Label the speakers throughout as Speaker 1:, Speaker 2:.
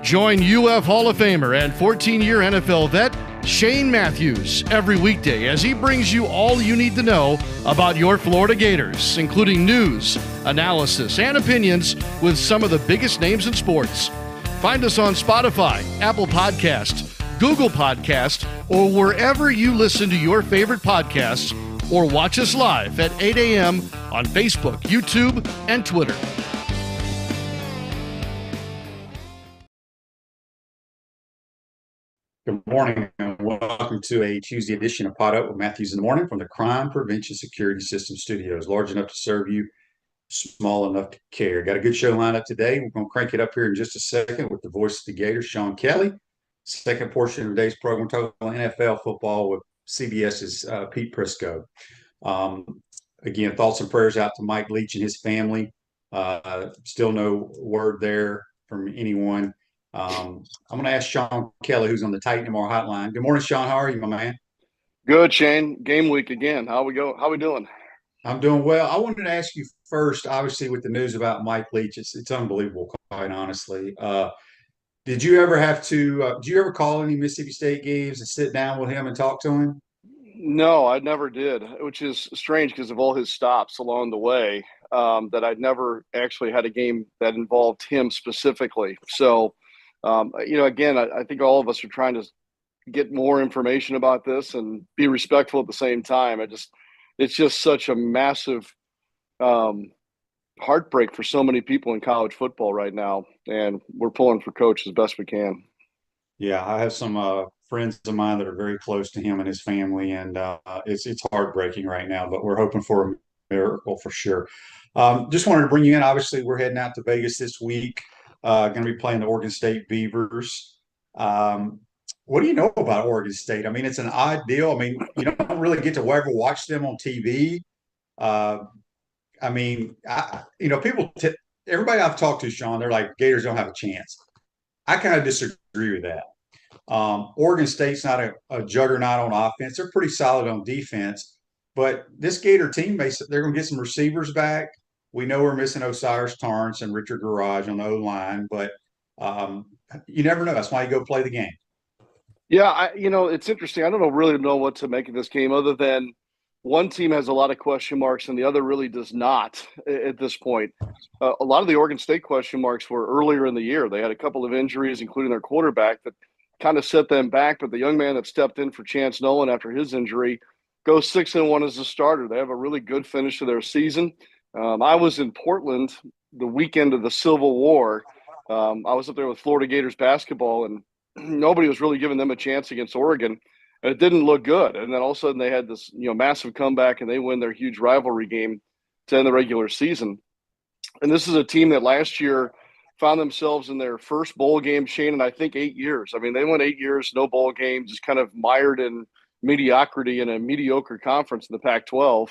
Speaker 1: Join UF Hall of Famer and 14-year NFL vet Shane Matthews every weekday as he brings you all you need to know about your Florida Gators, including news, analysis, and opinions with some of the biggest names in sports. Find us on Spotify, Apple Podcast, Google Podcast, or wherever you listen to your favorite podcasts, or watch us live at 8 a.m. on Facebook, YouTube, and Twitter.
Speaker 2: Good morning and welcome to a Tuesday edition of Pot Up with Matthews in the Morning from the Crime Prevention Security System Studios. Large enough to serve you, small enough to care. Got a good show lined up today. We're going to crank it up here in just a second with the voice of the Gators, Sean Kelly. Second portion of today's program, we're talking NFL football with CBS's Pete Prisco. Again, thoughts and prayers out to Mike Leach and his family. Still no word there from anyone. I'm going to ask Sean Kelly, who's on the Titan MR hotline. Good morning, Sean. How are you, my man?
Speaker 3: Good, Shane. Game week again. How we doing?
Speaker 2: I'm doing well. I wanted to ask you first, obviously, with the news about Mike Leach, it's unbelievable, quite honestly. Did you ever call any Mississippi State games and sit down with him and talk to him?
Speaker 3: No, I never did, which is strange because of all his stops along the way, that I'd never actually had a game that involved him specifically. So, again, I think all of us are trying to get more information about this and be respectful at the same time. It's just such a massive heartbreak for so many people in college football right now, and we're pulling for Coach as best we can.
Speaker 2: Yeah, I have some friends of mine that are very close to him and his family, and it's heartbreaking right now, but we're hoping for a miracle for sure. Just wanted to bring you in. Obviously, we're heading out to Vegas this week. Going to be playing the Oregon State Beavers. What do you know about Oregon State? I mean, it's an odd deal. I mean, you don't really get to ever watch them on TV. Everybody I've talked to, Sean, they're like, Gators don't have a chance. I kind of disagree with that. Oregon State's not a juggernaut on offense. They're pretty solid on defense. But this Gator team, they're going to get some receivers back. We know we're missing Osiris Torrance and Richard Garage on the O-line, but you never know. That's why you go play the game.
Speaker 3: Yeah, it's interesting. I don't really know what to make of this game other than one team has a lot of question marks and the other really does not at this point. A lot of the Oregon State question marks were earlier in the year. They had a couple of injuries, including their quarterback, that kind of set them back. But the young man that stepped in for Chance Nolan after his injury goes 6-1 as a starter. They have a really good finish to their season. I was in Portland the weekend of the Civil War. I was up there with Florida Gators basketball, and nobody was really giving them a chance against Oregon. And it didn't look good. And then all of a sudden they had this, massive comeback and they win their huge rivalry game to end the regular season. And this is a team that last year found themselves in their first bowl game, Shane, in I think 8 years. I mean, they went 8 years, no bowl game, just kind of mired in mediocrity in a mediocre conference in the Pac-12.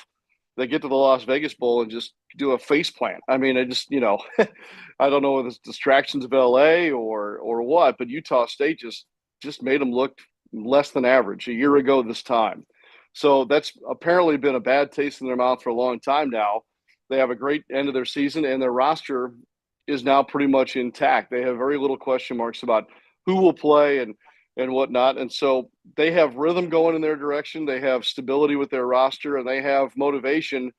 Speaker 3: They get to the Las Vegas Bowl and just do a face plant. I mean, I don't know whether it's distractions of LA or what, but Utah State just made them look less than average a year ago this time. So that's apparently been a bad taste in their mouth for a long time now. They have a great end of their season, and their roster is now pretty much intact. They have very little question marks about who will play and whatnot. And so they have rhythm going in their direction. They have stability with their roster, and they have motivation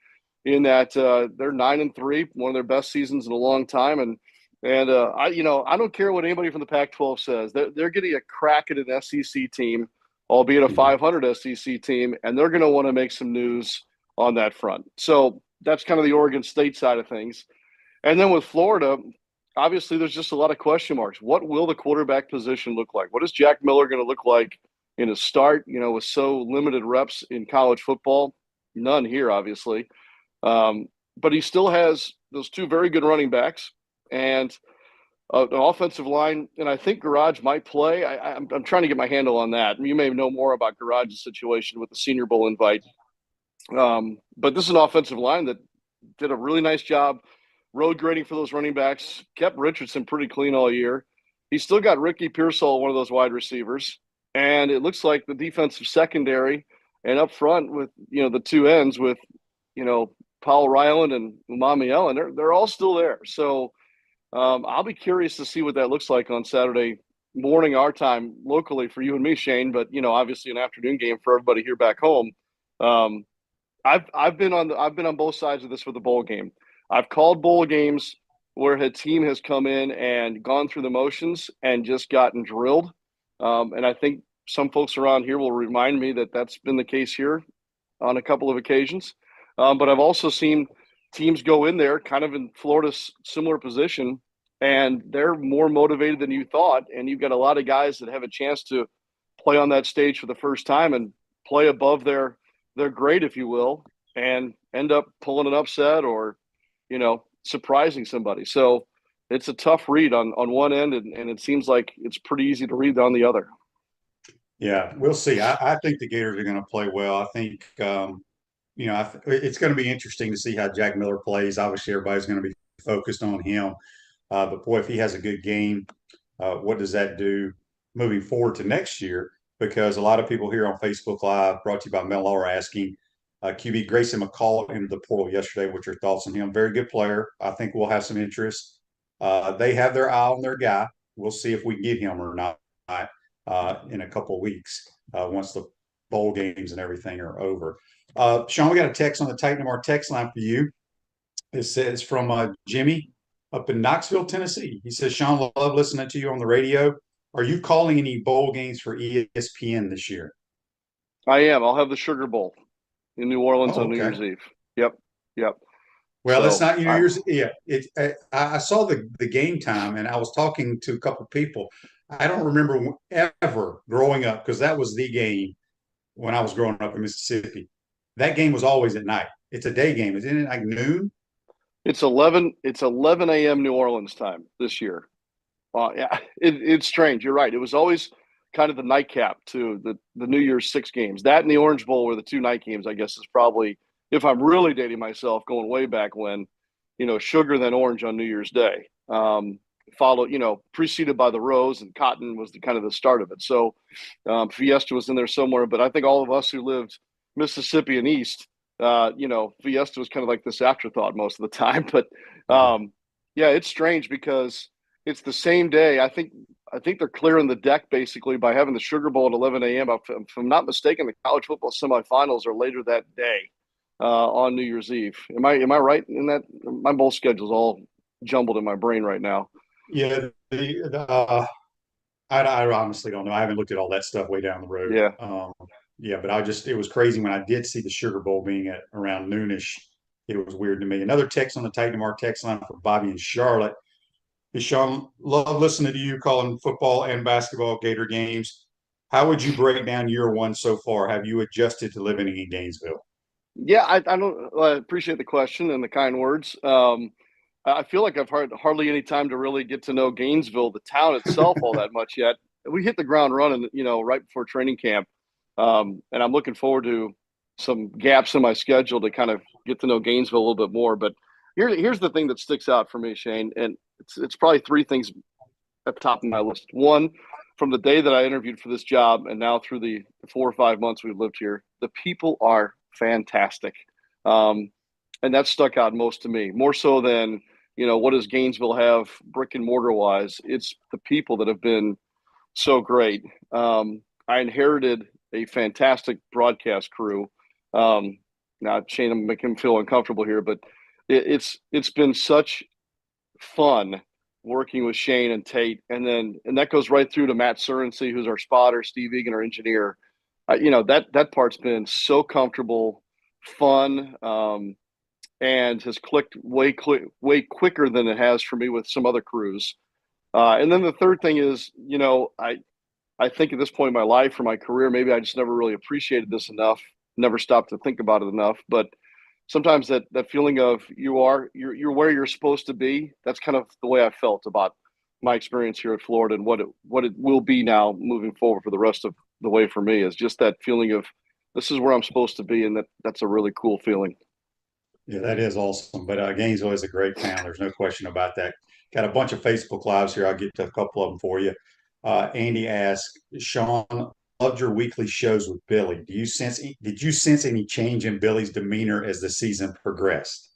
Speaker 3: in that they're 9-3, one of their best seasons in a long time. And I don't care what anybody from the Pac-12 says. They're getting a crack at an SEC team, albeit a 500 SEC team, and they're going to want to make some news on that front. So that's kind of the Oregon State side of things. And then with Florida, obviously there's just a lot of question marks. What will the quarterback position look like? What is Jack Miller going to look like in his start, with so limited reps in college football? None here, obviously. But he still has those two very good running backs and an offensive line, and I think Garage might play. I'm trying to get my handle on that. You may know more about Garage's situation with the Senior Bowl invite. But this is an offensive line that did a really nice job road grading for those running backs, kept Richardson pretty clean all year. He's still got Ricky Pearsall, one of those wide receivers, and it looks like the defensive secondary and up front with, the two ends with, Paul Ryland and Umami Ellen, they're all still there. So I'll be curious to see what that looks like on Saturday morning our time locally for you and me, Shane. But obviously an afternoon game for everybody here back home. Um, I've been on both sides of this for the bowl game. I've called bowl games where a team has come in and gone through the motions and just gotten drilled. And I think some folks around here will remind me that that's been the case here on a couple of occasions. But I've also seen teams go in there kind of in Florida's similar position, and they're more motivated than you thought. And you've got a lot of guys that have a chance to play on that stage for the first time and play above their grade, if you will, and end up pulling an upset or, surprising somebody. So it's a tough read on one end, and it seems like it's pretty easy to read on the other.
Speaker 2: Yeah, we'll see. I think the Gators are going to play well. I think, it's going to be interesting to see how Jack Miller plays. Obviously, everybody's going to be focused on him. But boy, if he has a good game, what does that do moving forward to next year? Because a lot of people here on Facebook Live, brought to you by Mel, are asking QB Grayson McCall into the portal yesterday. What's your thoughts on him? Very good player. I think we'll have some interest. They have their eye on their guy. We'll see if we get him or not in a couple of weeks once the bowl games and everything are over. Sean, we got a text on the Titan MR text line for you. It says from Jimmy up in Knoxville, Tennessee. He says, Sean, love listening to you on the radio. Are you calling any bowl games for ESPN this year?
Speaker 3: I am. I'll have the Sugar Bowl in New Orleans on New
Speaker 2: Okay.
Speaker 3: Year's Eve. Yep.
Speaker 2: Well,
Speaker 3: So,
Speaker 2: it's not New Year's. Yeah, I saw the game time, and I was talking to a couple people. I don't remember ever growing up, because that was the game when I was growing up in Mississippi. That game was always at night. It's a day game. Isn't it like noon?
Speaker 3: It's 11 a.m. New Orleans time this year. Yeah, it's strange. You're right. It was always kind of the nightcap to the New Year's Six games. That and the Orange Bowl were the two night games, I guess, is probably, if I'm really dating myself, going way back when, sugar then orange on New Year's Day. Followed, preceded by the Rose, and Cotton was the kind of the start of it. So Fiesta was in there somewhere, but I think all of us who lived Mississippi and East, Fiesta was kind of like this afterthought most of the time. But yeah, it's strange because it's the same day. I think they're clearing the deck basically by having the Sugar Bowl at 11 a.m. If I'm not mistaken, the college football semifinals are later that day on New Year's Eve. Am I right in that? My bowl schedule's all jumbled in my brain right now.
Speaker 2: Yeah, I honestly don't know. I haven't looked at all that stuff way down the road.
Speaker 3: Yeah.
Speaker 2: Yeah, but it was crazy when I did see the Sugar Bowl being at around noonish. It was weird to me. Another text on the Titan MR text line for Bobby in Charlotte. Hey, Sean, love listening to you calling football and basketball Gator games. How would you break down year one so far? Have you adjusted to living in Gainesville?
Speaker 3: Yeah, I appreciate the question and the kind words. I feel like I've had hardly any time to really get to know Gainesville, the town itself, all that much yet. We hit the ground running, right before training camp. And I'm looking forward to some gaps in my schedule to kind of get to know Gainesville a little bit more. But here's the thing that sticks out for me, Shane, and it's probably three things at the top of my list. One, from the day that I interviewed for this job and now through the 4 or 5 months we've lived here, the people are fantastic. And that stuck out most to me, more so than, what does Gainesville have brick and mortar wise? It's the people that have been so great. I inherited a fantastic broadcast crew. Now, Shane, I'm making him feel uncomfortable here, but it's been such fun working with Shane and Tate, and that goes right through to Matt Surrency, who's our spotter, Steve Egan, our engineer. That part's been so comfortable, fun, and has clicked way quicker than it has for me with some other crews. And then the third thing is, I think at this point in my life or my career, maybe I just never really appreciated this enough, never stopped to think about it enough. But sometimes that feeling of you're where you're supposed to be, that's kind of the way I felt about my experience here at Florida and what it will be now moving forward for the rest of the way for me, is just that feeling of this is where I'm supposed to be, and that's a really cool feeling.
Speaker 2: Yeah, that is awesome. But Gainesville is a great town. There's no question about that. Got a bunch of Facebook Lives here. I'll get to a couple of them for you. Andy asked, Sean, loved your weekly shows with Billy. Did you sense any change in Billy's demeanor as the season progressed?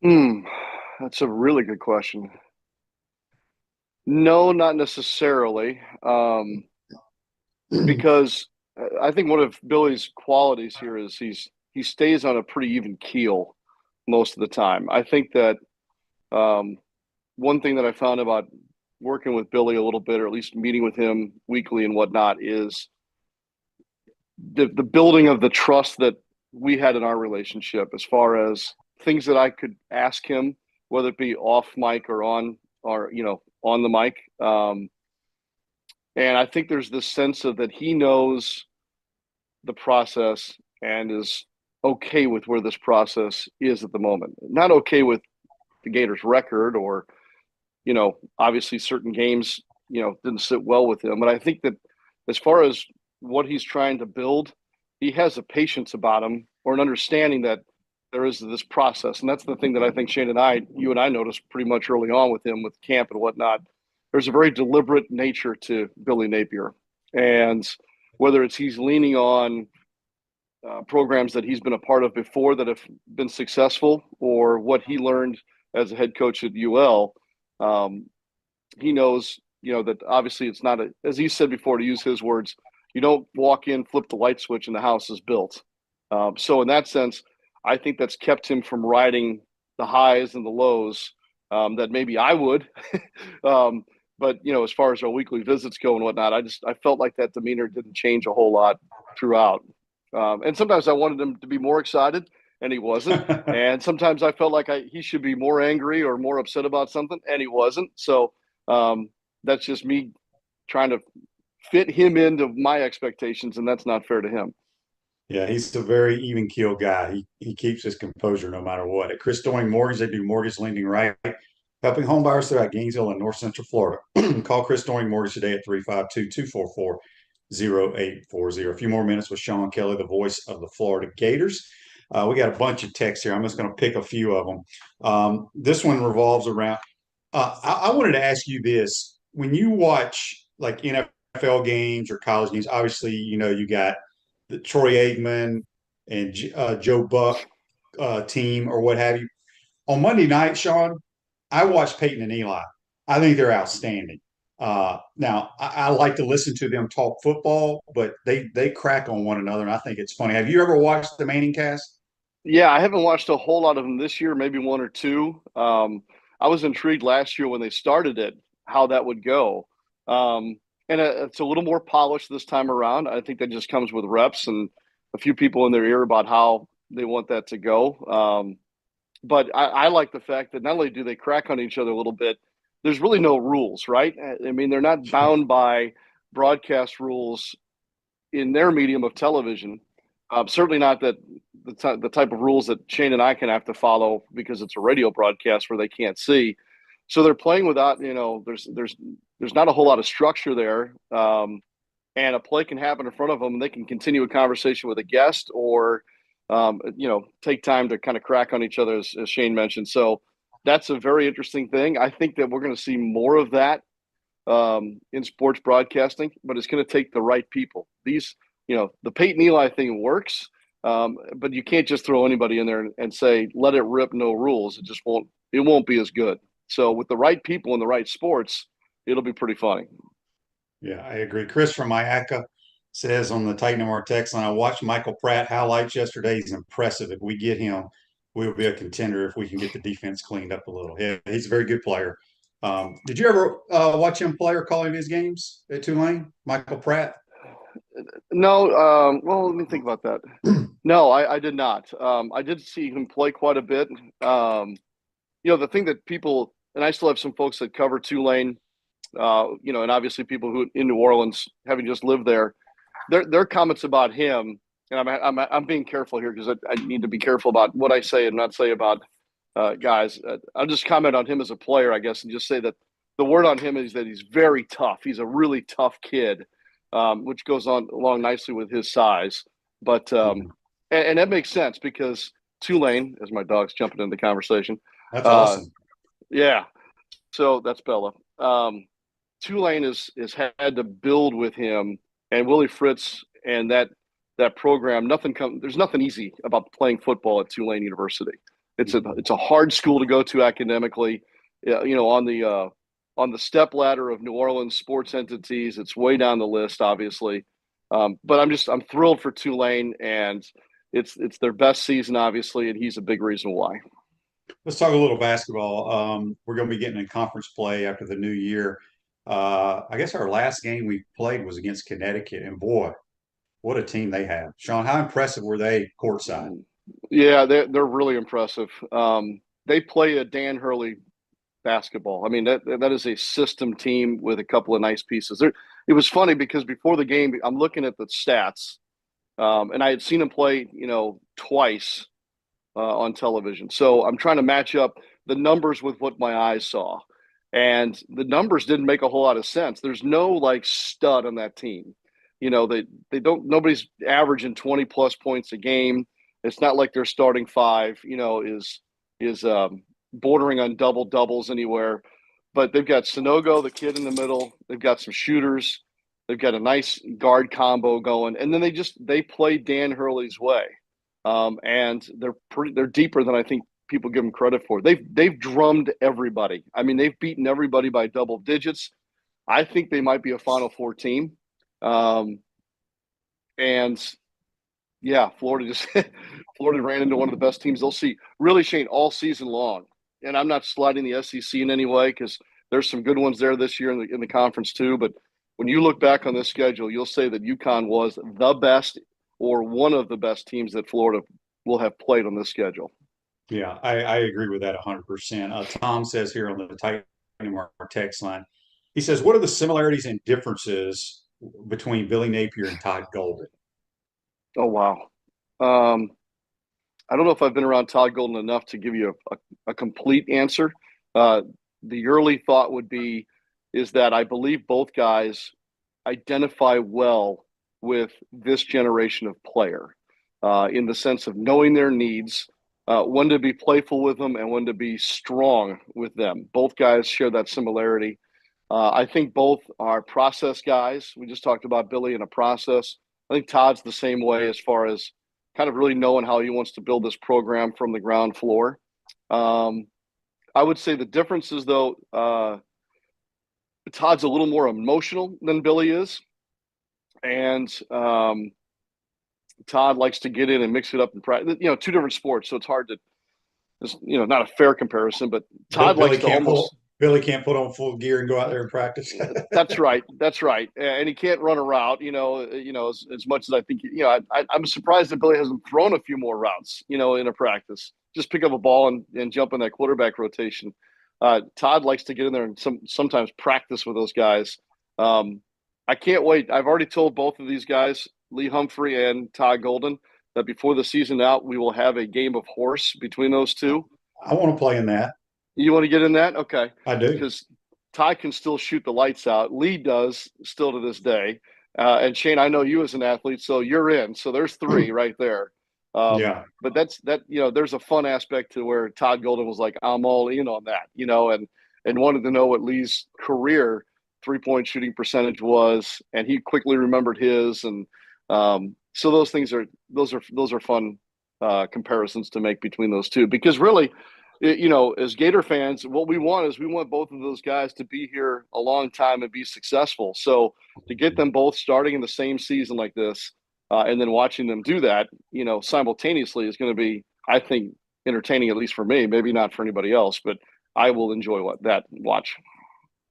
Speaker 3: That's a really good question. No, not necessarily, because I think one of Billy's qualities here is he stays on a pretty even keel most of the time. I think that um, one thing that I found about working with Billy a little bit, or at least meeting with him weekly and whatnot, is the building of the trust that we had in our relationship, as far as things that I could ask him, whether it be off mic or on, or on the mic. And I think there's this sense of that he knows the process and is okay with where this process is at the moment. Not okay with the Gators record, or obviously certain games, didn't sit well with him. But I think that as far as what he's trying to build, he has a patience about him, or an understanding that there is this process. And that's the thing that I think you and I noticed pretty much early on with him, with camp and whatnot. There's a very deliberate nature to Billy Napier. And whether it's he's leaning on programs that he's been a part of before that have been successful, or what he learned as a head coach at UL, he knows, that obviously it's not as he said before, to use his words, you don't walk in, flip the light switch, and the house is built. So in that sense, I think that's kept him from riding the highs and the lows that maybe I would. But as far as our weekly visits go and whatnot, I felt like that demeanor didn't change a whole lot throughout. And sometimes I wanted him to be more excited, and he wasn't. And sometimes I felt like he should be more angry or more upset about something, and he wasn't. So that's just me trying to fit him into my expectations, and that's not fair to him.
Speaker 2: Yeah, he's a very even keel guy. He keeps his composure no matter what. At Chris Doing Mortgage, they do mortgage lending right, helping home buyers throughout Gainesville and North Central Florida. Call Chris Doing Mortgage today at 352-244-0840. A few more minutes with Sean Kelly, the voice of the Florida Gators. We got a bunch of texts here. I'm just going to pick a few of them. This one revolves around. I wanted to ask you this: when you watch like NFL games or college games, obviously you got the Troy Aikman and Joe Buck team or what have you. On Monday night, Sean, I watched Peyton and Eli. I think they're outstanding. Now, I like to listen to them talk football, but they crack on one another, and I think it's funny. Have you ever watched the Manning cast?
Speaker 3: Yeah, I haven't watched a whole lot of them this year, maybe one or two. I was intrigued last year when they started it, how that would go. And it's a little more polished this time around. I think that just comes with reps and a few people in their ear about how they want that to go. But I like the fact that not only do they crack on each other a little bit, there's really no rules, right? I mean, they're not bound by broadcast rules in their medium of television. Certainly not that the type of rules that Shane and I can have to follow, because it's a radio broadcast where they can't see. So they're playing without, there's not a whole lot of structure there. And a play can happen in front of them, and they can continue a conversation with a guest, or take time to kind of crack on each other, as Shane mentioned. So that's a very interesting thing. I think that we're going to see more of that in sports broadcasting, but it's going to take the right people. The Peyton Eli thing works, but you can't just throw anybody in there and say, let it rip, no rules. It won't be as good. So with the right people in the right sports, it'll be pretty funny.
Speaker 2: Yeah, I agree. Chris from Iacca says on the Titan MR text line, I watched Michael Pratt highlights yesterday. He's impressive. If we get him, we'll be a contender if we can get the defense cleaned up a little. Yeah, he's a very good player. Did you ever watch him play or call any of his games at Tulane, Michael Pratt?
Speaker 3: No. Well, let me think about that. No, I did not. I did see him play quite a bit. The thing that people, and I still have some folks that cover Tulane, and obviously people who in New Orleans, having just lived there, their comments about him, and I'm being careful here because I need to be careful about what I say and not say about guys. I'll just comment on him as a player, I guess, and just say that the word on him is that he's very tough. He's a really tough kid, which goes on along nicely with his size. But and that makes sense because Tulane, as my dog's jumping into the conversation.
Speaker 2: That's awesome.
Speaker 3: Yeah. So that's Bella. Tulane has had to build with him and Willie Fritz and that program. There's nothing easy about playing football at Tulane University. It's a hard school to go to academically. On on the stepladder of New Orleans sports entities. It's way down the list, obviously. But I'm thrilled for Tulane, and it's their best season, obviously, and he's a big reason why.
Speaker 2: Let's talk a little basketball. We're going to be getting in conference play after the new year. I guess our last game we played was against Connecticut, and boy, what a team they have. Sean, how impressive were they courtside?
Speaker 3: Yeah, they're really impressive. They play a Dan Hurley basketball. I mean, that is a system team with a couple of nice pieces. It was funny because before the game, I'm looking at the stats, and I had seen him play, twice on television. So I'm trying to match up the numbers with what my eyes saw, and the numbers didn't make a whole lot of sense. There's no like stud on that team. They don't. Nobody's averaging 20 plus points a game. It's not like their starting five, is bordering on double doubles anywhere. But they've got Sonogo, the kid in the middle. They've got some shooters. They've got a nice guard combo going, and then they play Dan Hurley's way, and they're deeper than I think people give them credit for. They've drummed everybody. I mean, they've beaten everybody by double digits. I think they might be a Final Four team, and yeah, Florida ran into one of the best teams they'll see. Really, Shane, all season long. And I'm not sliding the SEC in any way because there's some good ones there this year in the conference too. But when you look back on this schedule, you'll say that UConn was the best or one of the best teams that Florida will have played on this schedule.
Speaker 2: Yeah, I agree with that 100%. Tom says here on the Titan our text line, he says, what are the similarities and differences between Billy Napier and Todd Golden?
Speaker 3: Oh, wow. I don't know if I've been around Todd Golden enough to give you a complete answer. The early thought is that I believe both guys identify well with this generation of player in the sense of knowing their needs, when to be playful with them and when to be strong with them. Both guys share that similarity. I think both are process guys. We just talked about Billy in a process. I think Todd's the same way as far as kind of really knowing how he wants to build this program from the ground floor. I would say the difference is, though, Todd's a little more emotional than Billy is. And Todd likes to get in and mix it up and practice. Two different sports, so it's hard to, not a fair comparison, but Todd likes to almost –
Speaker 2: Billy can't put on full gear and go out there and practice.
Speaker 3: That's right. And he can't run a route, as much as I think, I'm surprised that Billy hasn't thrown a few more routes, in a practice. Just pick up a ball and jump in that quarterback rotation. Todd likes to get in there and sometimes practice with those guys. I can't wait. I've already told both of these guys, Lee Humphrey and Todd Golden, that before the season out, we will have a game of horse between those two.
Speaker 2: I want to play in that.
Speaker 3: You want to get in that? Okay.
Speaker 2: I do.
Speaker 3: Because Ty can still shoot the lights out. Lee does still to this day. And Shane, I know you as an athlete, so you're in. So there's three right there.
Speaker 2: Yeah.
Speaker 3: But there's a fun aspect to where Todd Golden was like, I'm all in on that, and wanted to know what Lee's career 3-point shooting percentage was. And he quickly remembered his. And so those are fun comparisons to make between those two, because really, as Gator fans, what we want both of those guys to be here a long time and be successful. So to get them both starting in the same season like this, and then watching them do that, simultaneously is going to be, I think, entertaining, at least for me, maybe not for anybody else, but I will enjoy watch.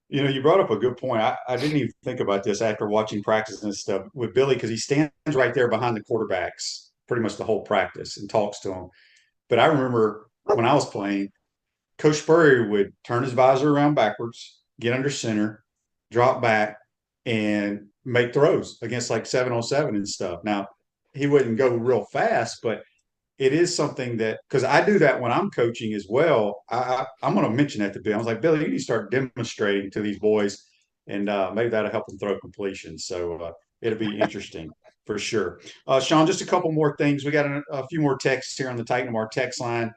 Speaker 2: You brought up a good point. I didn't even think about this after watching practice and stuff with Billy, because he stands right there behind the quarterbacks pretty much the whole practice and talks to them. But I remember when I was playing, Coach Spurrier would turn his visor around backwards, get under center, drop back, and make throws against like 7-on-7 and stuff. Now, he wouldn't go real fast, but it is something that, because I do that when I'm coaching as well. I'm going to mention that to Bill. I was like, Billy, you need to start demonstrating to these boys, and maybe that'll help them throw completion. So it'll be interesting for sure. Sean, just a couple more things. We got a few more texts here on the Titan Mark text line.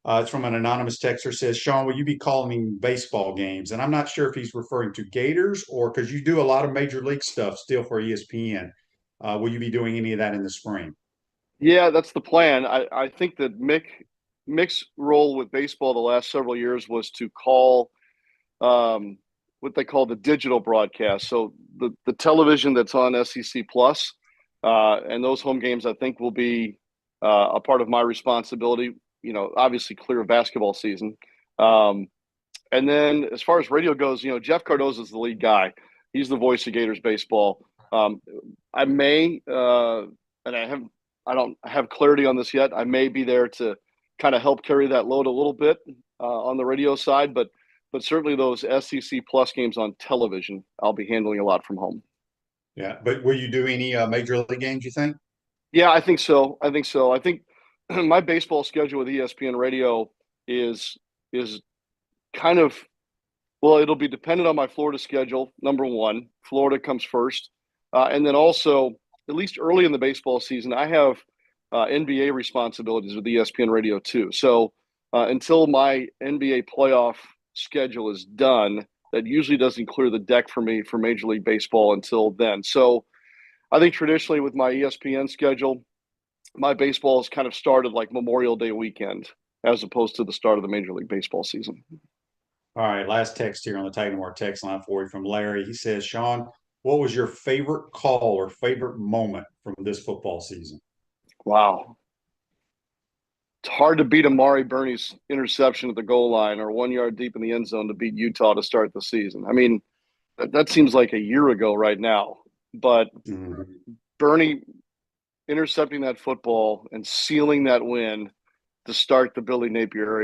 Speaker 2: It's from an anonymous texter. Says, Sean, will you be calling baseball games? And I'm not sure if he's referring to Gators or, because you do a lot of major league stuff still for ESPN. Will you be doing any of that in the spring?
Speaker 3: Yeah, that's the plan. I think that Mick's role with baseball the last several years was to call what they call the digital broadcast. So the television that's on SEC Plus, and those home games I think will be a part of my responsibility. Obviously clear of basketball season. And then as far as radio goes, Jeff Cardozo is the lead guy. He's the voice of Gators baseball. I may, and I don't have clarity on this yet. I may be there to kind of help carry that load a little bit on the radio side, but certainly those SEC Plus games on television, I'll be handling a lot from home.
Speaker 2: Yeah, but will you do any major league games, you think?
Speaker 3: Yeah, I think so. I think my baseball schedule with ESPN Radio is kind of, well, it'll be dependent on my Florida schedule. Number one, Florida comes first, and then also at least early in the baseball season, I have NBA responsibilities with ESPN Radio too. So until my NBA playoff schedule is done, that usually doesn't clear the deck for me for Major League Baseball until then. So I think traditionally with my ESPN schedule, my baseball has kind of started like Memorial Day weekend as opposed to the start of the Major League Baseball season.
Speaker 2: All right, last text here on the Titan War text line for you from Larry. He says, Sean, what was your favorite call or favorite moment from this football season?
Speaker 3: Wow. It's hard to beat Amari Burney's interception at the goal line or 1 yard deep in the end zone to beat Utah to start the season. I mean, that seems like a year ago right now. But Burney intercepting that football and sealing that win to start the Billy Napier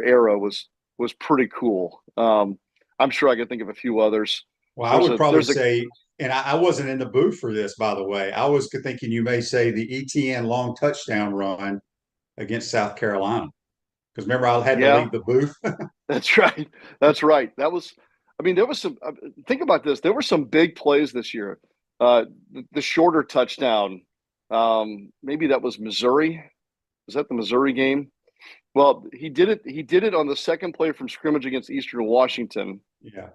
Speaker 3: era was pretty cool. I'm sure I could think of a few others.
Speaker 2: Well, I would probably say, and I wasn't in the booth for this, by the way. I was thinking you may say the ETN long touchdown run against South Carolina. Because remember, I had to leave the booth.
Speaker 3: That's right. There was some, think about this. There were some big plays this year. The shorter touchdown, maybe that was Missouri. Was that the Missouri game? Well, he did it on the second play from scrimmage against Eastern Washington.
Speaker 2: Yeah.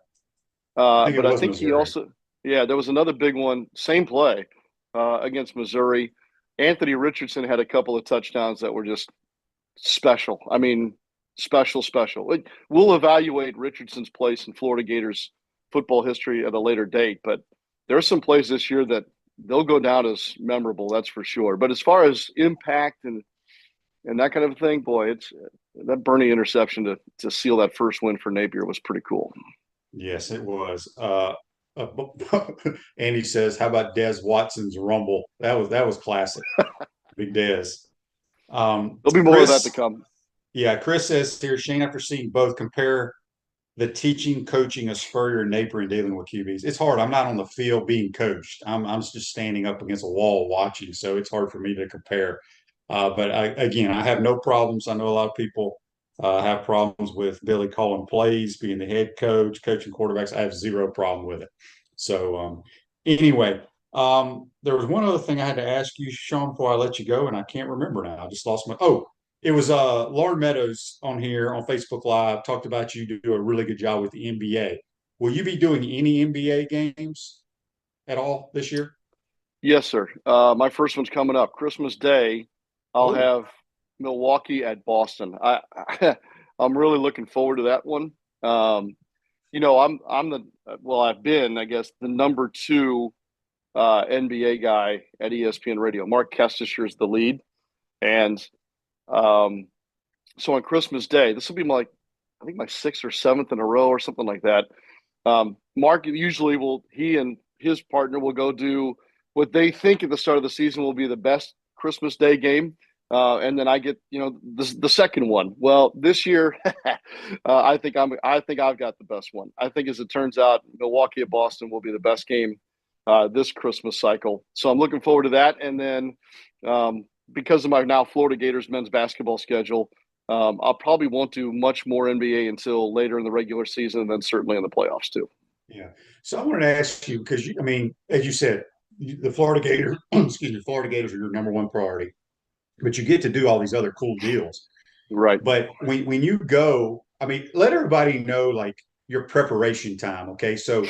Speaker 3: I think he also, there was another big one, same play against Missouri. Anthony Richardson had a couple of touchdowns that were just special. I mean, special. We'll evaluate Richardson's place in Florida Gators football history at a later date, but there are some plays this year that they'll go down as memorable, that's for sure. But as far as impact and that kind of thing, boy, it's that Burney interception to seal that first win for Napier was pretty cool.
Speaker 2: Yes, it was. Andy says, "How about Des Watson's rumble?" That was classic. Big Des.
Speaker 3: There'll be more of that to come.
Speaker 2: Yeah, Chris says here, Shane, after seeing both, compare the teaching, coaching of Spurrier and Napier and dealing with QBs. It's hard. I'm not on the field being coached. I'm just standing up against a wall watching, so it's hard for me to compare. But I have no problems. I know a lot of people have problems with Billy calling plays, being the head coach, coaching quarterbacks. I have zero problem with it. So anyway, there was one other thing I had to ask you, Sean, before I let you go, and I can't remember now. I just lost my – it was Lauren Meadows on here on Facebook Live talked about you do a really good job with the NBA. Will you be doing any NBA games at all this year?
Speaker 3: Yes, sir. My first one's coming up. Christmas Day, I'll have Milwaukee at Boston. I'm really looking forward to that one. I've been, I guess, the number 2 NBA guy at ESPN Radio. Mark Kestisher is the lead. And so on Christmas Day, this will be my 6th or 7th in a row or something like that. Mark usually he and his partner will go do what they think at the start of the season will be the best Christmas Day game. And then I get, the second one. Well, this year, I think I've got the best one. I think as it turns out, Milwaukee at Boston will be the best game this Christmas cycle. So I'm looking forward to that. And then because of my now Florida Gators men's basketball schedule, I probably won't do much more NBA until later in the regular season, and then certainly in the playoffs too.
Speaker 2: Yeah. So I wanted to ask you, because as you said, the Florida Gators, Florida Gators are your number one priority, but you get to do all these other cool deals.
Speaker 3: Right.
Speaker 2: But when you go, let everybody know like your preparation time. Okay. So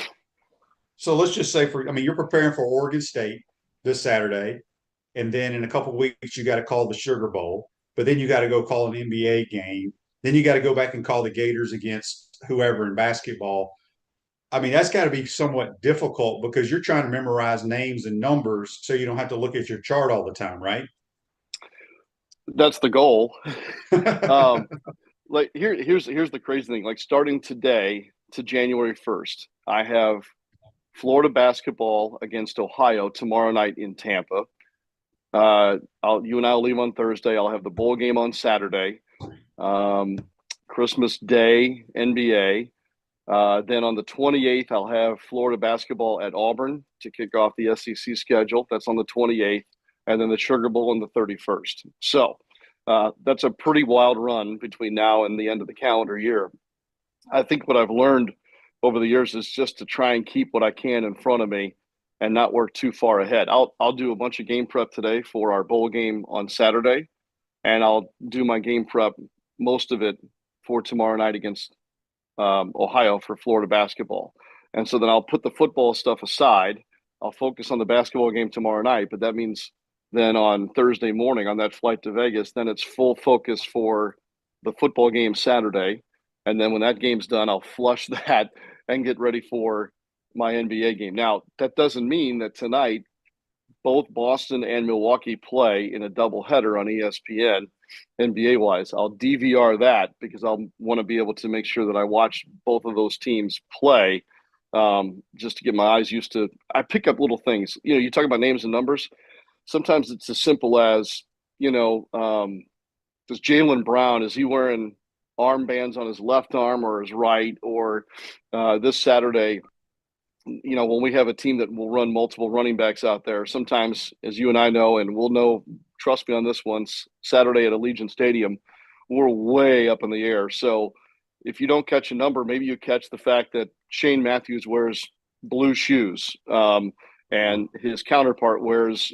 Speaker 2: let's just say you're preparing for Oregon State this Saturday. And then in a couple of weeks, you got to call the Sugar Bowl, but then you got to go call an NBA game. Then you got to go back and call the Gators against whoever in basketball. I mean, that's got to be somewhat difficult because you're trying to memorize names and numbers so you don't have to look at your chart all the time, right?
Speaker 3: That's the goal. um, like here's the crazy thing. Like starting today to January 1st, I have Florida basketball against Ohio tomorrow night in Tampa. You and I'll leave on Thursday. I'll have the bowl game on Saturday. Christmas Day, NBA. Then on the 28th, I'll have Florida basketball at Auburn to kick off the SEC schedule. That's on the 28th. And then the Sugar Bowl on the 31st. So that's a pretty wild run between now and the end of the calendar year. I think what I've learned over the years is just to try and keep what I can in front of me and not work too far ahead. I'll do a bunch of game prep today for our bowl game on Saturday, and I'll do my game prep, most of it, for tomorrow night against Ohio for Florida basketball. And so then I'll put the football stuff aside. I'll focus on the basketball game tomorrow night, but that means then on Thursday morning on that flight to Vegas, then it's full focus for the football game Saturday. And then when that game's done, I'll flush that and get ready for my NBA game. Now, that doesn't mean that tonight both Boston and Milwaukee play in a doubleheader on ESPN, NBA wise. I'll DVR that because I'll want to be able to make sure that I watch both of those teams play, just to get my eyes used to. I pick up little things. You know, you talk about names and numbers. Sometimes it's as simple as, does Jaylen Brown, is he wearing armbands on his left arm or his right? Or this Saturday, when we have a team that will run multiple running backs out there, sometimes, as you and I know, and we'll know, trust me on this one, Saturday at Allegiant Stadium, we're way up in the air. So if you don't catch a number, maybe you catch the fact that Shane Matthews wears blue shoes, and his counterpart wears,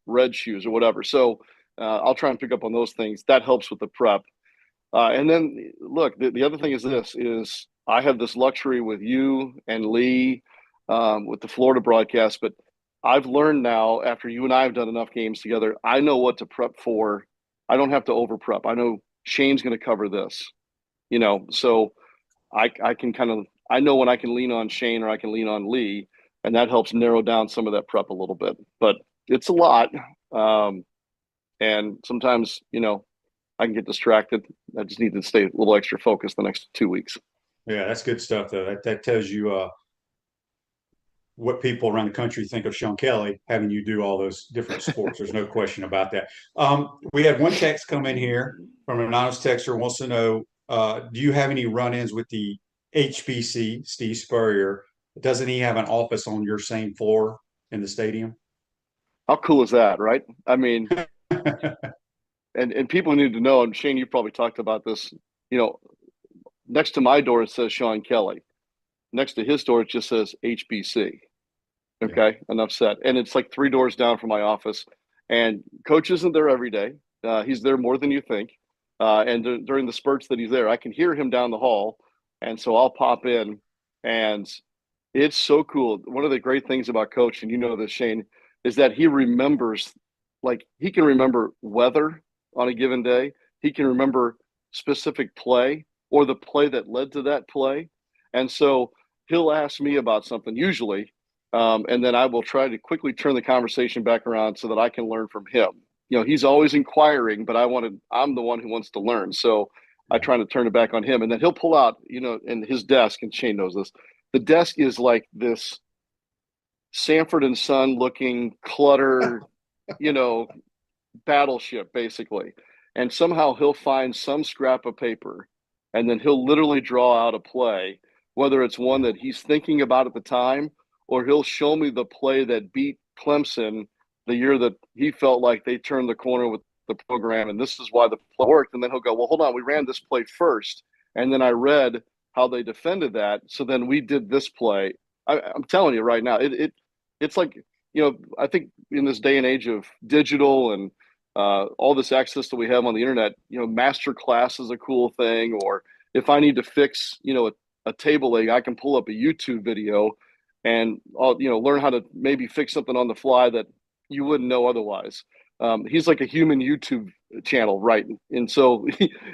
Speaker 3: red shoes or whatever. So I'll try and pick up on those things. That helps with the prep. And then, look, the other thing is this, is I have this luxury with you and Lee, with the Florida broadcast, but I've learned now, after you and I have done enough games together, I know what to prep for. I don't have to over prep. I know Shane's going to cover this, so I can I know when I can lean on Shane or I can lean on Lee, and that helps narrow down some of that prep a little bit. But it's a lot. And sometimes, I can get distracted. I just need to stay a little extra focused the next 2 weeks.
Speaker 2: Yeah, that's good stuff, though. That tells you what people around the country think of Sean Kelly, having you do all those different sports. There's no question about that. We had one text come in here from an anonymous texter, wants to know, do you have any run-ins with the HBC, Steve Spurrier? Doesn't he have an office on your same floor in the stadium?
Speaker 3: How cool is that, right? I mean, and people need to know, and Shane, you probably talked about this, next to my door, it says Sean Kelly. Next to his door, it just says HBC. Okay, yeah. Enough said. And it's like 3 doors down from my office. And Coach isn't there every day. He's there more than you think. And during the spurts that he's there, I can hear him down the hall. And so I'll pop in, and it's so cool. One of the great things about Coach, and you know this, Shane, is that he remembers, like, he can remember weather on a given day. He can remember specific play or the play that led to that play. And so he'll ask me about something usually, and then I will try to quickly turn the conversation back around so that I can learn from him. He's always inquiring, but I'm the one who wants to learn. So I try to turn it back on him, and then he'll pull out, in his desk, and Shane knows this. The desk is like this Sanford and Son looking clutter, battleship basically. And somehow he'll find some scrap of paper, and then he'll literally draw out a play, whether it's one that he's thinking about at the time, or he'll show me the play that beat Clemson the year that he felt like they turned the corner with the program, and this is why the play worked. And then he'll go, well, hold on, we ran this play first, and then I read how they defended that, so then we did this play. I'm telling you right now, it's like, I think in this day and age of digital and all this access that we have on the internet, master class is a cool thing. Or if I need to fix, a table leg, I can pull up a YouTube video and I'll, learn how to maybe fix something on the fly that you wouldn't know otherwise. He's like a human YouTube channel, right? And so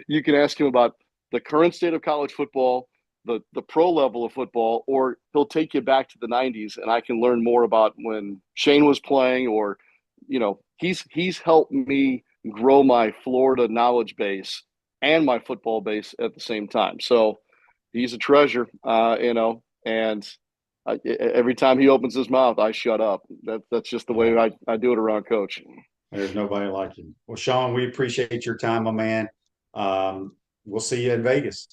Speaker 3: you can ask him about the current state of college football, the pro level of football, or he'll take you back to the 90s and I can learn more about when Shane was playing, or, he's helped me grow my Florida knowledge base and my football base at the same time. So he's a treasure, and every time he opens his mouth, I shut up. That's just the way I do it around Coach.
Speaker 2: There's nobody like you. Well, Sean, we appreciate your time, my man. We'll see you in Vegas.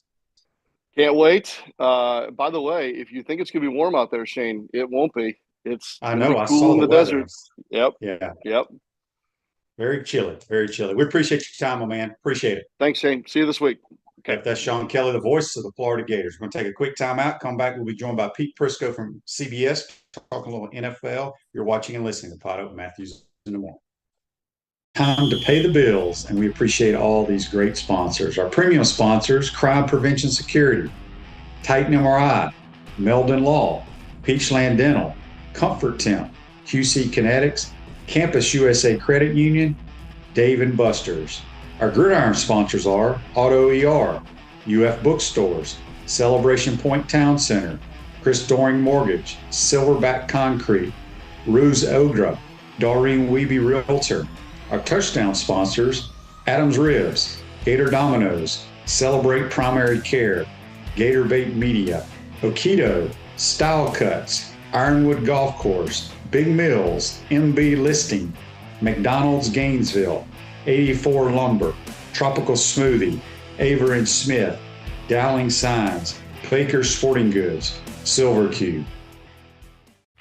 Speaker 3: Can't wait. By the way, if you think it's going to be warm out there, Shane, it won't be. It's
Speaker 2: I
Speaker 3: going to
Speaker 2: know.
Speaker 3: be
Speaker 2: I
Speaker 3: cool
Speaker 2: saw
Speaker 3: in the
Speaker 2: weather.
Speaker 3: desert. Yep.
Speaker 2: Yeah.
Speaker 3: Yep.
Speaker 2: Very chilly. Very chilly. We appreciate your time, my man. Appreciate it.
Speaker 3: Thanks, Shane. See you this week.
Speaker 2: Okay. That's Sean Kelly, the voice of the Florida Gators. We're going to take a quick time out. Come back. We'll be joined by Pete Prisco from CBS, talking a little NFL. You're watching and listening to Pot Up with Matthews in the Morning. Time to pay the bills, and we appreciate all these great sponsors. Our premium sponsors: Crime Prevention Security, Titan MRI, Meldon Law, Peachland Dental, Comfort Temp, QC Kinetics, Campus USA Credit Union, Dave & Buster's. Our Gridiron sponsors are Auto ER, UF Bookstores, Celebration Point Town Center, Chris Doring Mortgage, Silverback Concrete, Ruse Ogra, Doreen Weeby Realtor. Our touchdown sponsors: Adams Ribs, Gator Dominoes, Celebrate Primary Care, Gator Bait Media, Okido, Style Cuts, Ironwood Golf Course, Big Mills, MB Listing, McDonald's Gainesville, 84 Lumber, Tropical Smoothie, Aver and Smith, Dowling Signs, Baker Sporting Goods, Silver Cube.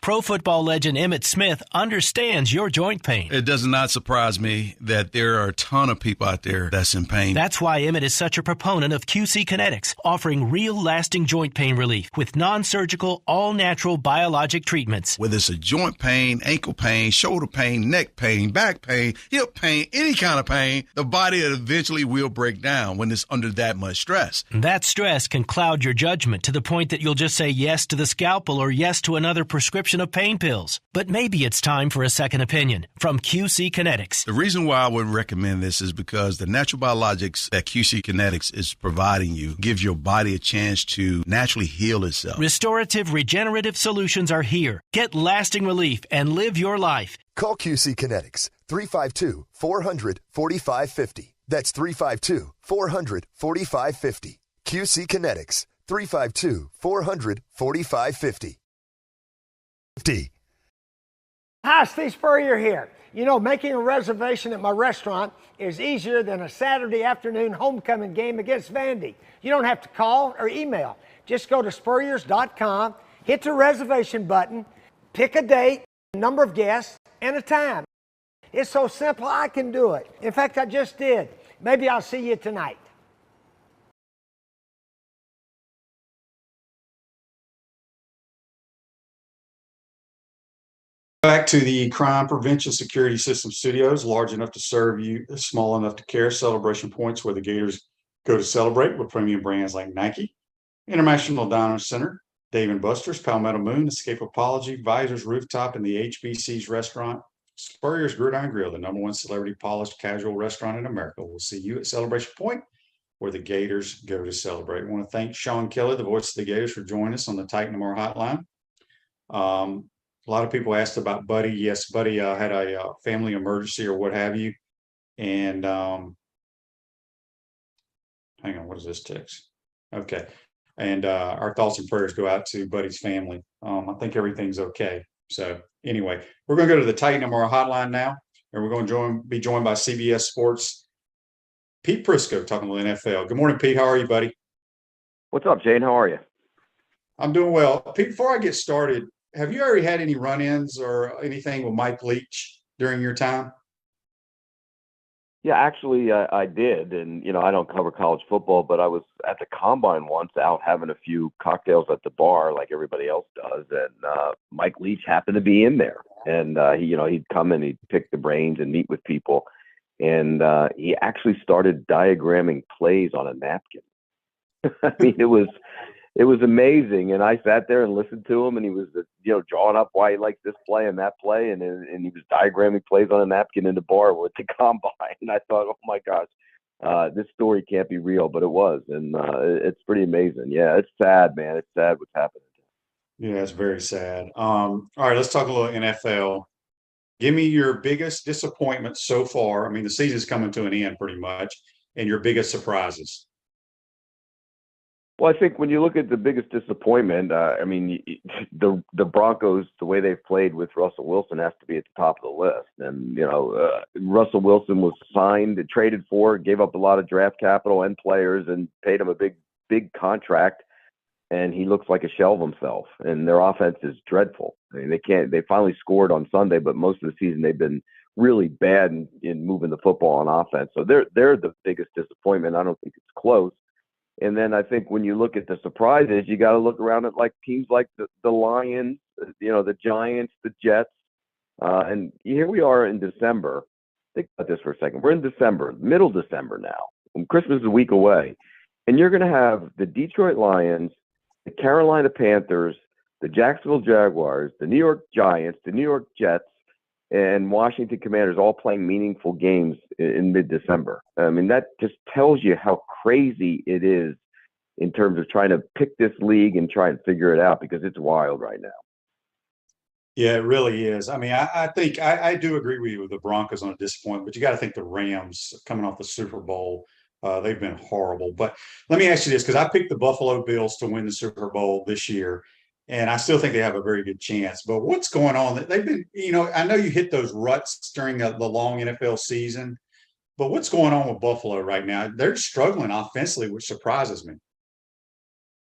Speaker 4: Pro football legend Emmitt Smith understands your joint pain.
Speaker 5: It does not surprise me that there are a ton of people out there that's in pain.
Speaker 4: That's why Emmitt is such a proponent of QC Kinetics, offering real lasting joint pain relief with non-surgical, all-natural biologic treatments.
Speaker 5: Whether it's a joint pain, ankle pain, shoulder pain, neck pain, back pain, hip pain, any kind of pain, the body eventually will break down when it's under that much stress.
Speaker 4: That stress can cloud your judgment to the point that you'll just say yes to the scalpel or yes to another prescription of pain pills. But maybe it's time for a second opinion from QC Kinetics.
Speaker 5: The reason why I would recommend this is because the natural biologics that QC Kinetics is providing you gives your body a chance to naturally heal itself.
Speaker 4: Restorative, regenerative solutions are here. Get lasting relief and live your life.
Speaker 6: Call QC Kinetics, 352-400-4550. That's 352-400-4550. QC Kinetics, 352-400-4550.
Speaker 7: Hi, Steve Spurrier here. You know, making a reservation at my restaurant is easier than a Saturday afternoon homecoming game against Vandy. You don't have to call or email. Just go to spurriers.com, hit the reservation button, pick a date, number of guests, and a time. It's so simple, I can do it. In fact, I just did. Maybe I'll see you tonight.
Speaker 2: Back to the Crime Prevention Security System Studios, large enough to serve you, small enough to care. Celebration Points, where the Gators go to celebrate, with premium brands like Nike, International Diner Center, Dave & Buster's, Palmetto Moon, Escape Apology, Visors Rooftop, and the HBC's restaurant. Spurrier's Gridiron Grill, the #1 celebrity polished casual restaurant in America. We'll see you at Celebration Point, where the Gators go to celebrate. I want to thank Sean Kelly, the voice of the Gators, for joining us on the Titan MR hotline. A lot of people asked about Buddy. Yes, Buddy had a family emergency or what have you. And hang on, what is this text? Okay. And our thoughts and prayers go out to Buddy's family. I think everything's okay. So anyway, we're going to go to the Titan MR hotline now, and we're going to be joined by CBS Sports Pete Prisco, talking about NFL. Good morning, Pete. How are you, buddy?
Speaker 8: What's up, Shane? How are you?
Speaker 2: I'm doing well. Pete, before I get started, have you already had any run-ins or anything with Mike Leach during your time?
Speaker 8: Yeah, actually, I did. And, I don't cover college football, but I was at the Combine once out having a few cocktails at the bar like everybody else does. And Mike Leach happened to be in there. And, he'd come and he'd pick the brains and meet with people. And he actually started diagramming plays on a napkin. I mean, it was amazing. And I sat there and listened to him, and he was, drawing up why he liked this play and that play. And he was diagramming plays on a napkin in the bar with the Combine. And I thought, oh my gosh, this story can't be real, but it was, and it's pretty amazing. Yeah, it's sad, man. It's sad what's happening.
Speaker 2: Yeah, it's very sad. All right, let's talk a little NFL. Give me your biggest disappointment so far. I mean, the season's coming to an end pretty much, and your biggest surprises.
Speaker 8: Well, I think when you look at the biggest disappointment, I mean, the Broncos, the way they've played with Russell Wilson has to be at the top of the list. And, Russell Wilson was signed and traded for, gave up a lot of draft capital and players and paid him a big contract. And he looks like a shell of himself. And their offense is dreadful. I mean, they finally scored on Sunday, but most of the season they've been really bad in moving the football on offense. So they're the biggest disappointment. I don't think it's close. And then I think when you look at the surprises, you got to look around at like teams like the Lions, the Giants, the Jets. And here we are in December. Think about this for a second. We're in December, middle December now. And Christmas is a week away. And you're going to have the Detroit Lions, the Carolina Panthers, the Jacksonville Jaguars, the New York Giants, the New York Jets, and Washington Commanders all playing meaningful games in mid-December. I mean, that just tells you how crazy it is in terms of trying to pick this league and try and figure it out, because it's wild right now.
Speaker 2: Yeah, it really is. I mean, I think I do agree with you with the Broncos on a disappointment, but you got to think the Rams coming off the Super Bowl, they've been horrible. But let me ask you this, because I picked the Buffalo Bills to win the Super Bowl this year, and I still think they have a very good chance. But what's going on? They've been, I know you hit those ruts during the long NFL season, but what's going on with Buffalo right now? They're struggling offensively, which surprises me.